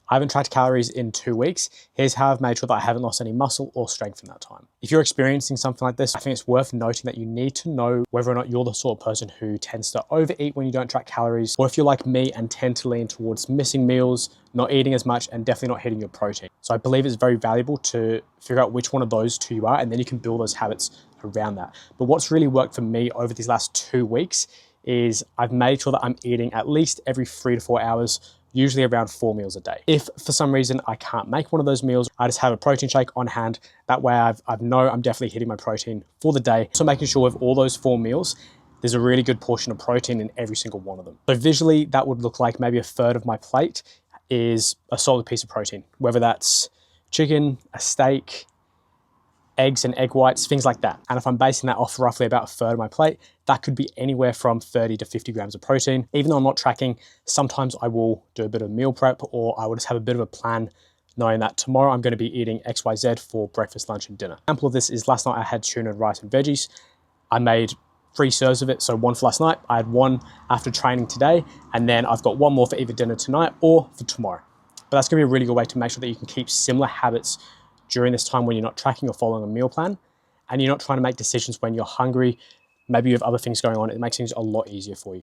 I haven't tracked calories in 2 weeks. Here's how I've made sure that I haven't lost any muscle or strength in that time. If you're experiencing something like this, I think it's worth noting that you need to know whether or not you're the sort of person who tends to overeat when you don't track calories, or if you're like me and tend to lean towards missing meals, not eating as much, and definitely not hitting your protein. So I believe it's very valuable to figure out which one of those two you are, and then you can build those habits around that. But what's really worked for me over these last 2 weeks is I've made sure that I'm eating at least every 3 to 4 hours, usually around 4 meals a day. If for some reason I can't make one of those meals, I just have a protein shake on hand. That way I know I'm definitely hitting my protein for the day. So making sure with all those 4 meals, there's a really good portion of protein in every single one of them. So visually, that would look like maybe a third of my plate is a solid piece of protein, whether that's chicken, a steak, eggs and egg whites, things like that. And if I'm basing that off roughly about a third of my plate, that could be anywhere from 30 to 50 grams of protein. Even though I'm not tracking, sometimes I will do a bit of meal prep, or I will just have a bit of a plan knowing that tomorrow I'm going to be eating XYZ for breakfast, lunch and dinner. An example of this is last night I had tuna and rice and veggies. I made 3 serves of it, so 1 for last night. I had 1 after training today, and then I've got 1 more for either dinner tonight or for tomorrow. But that's going to be a really good way to make sure that you can keep similar habits during this time when you're not tracking or following a meal plan, and you're not trying to make decisions when you're hungry. Maybe you have other things going on. It makes things a lot easier for you.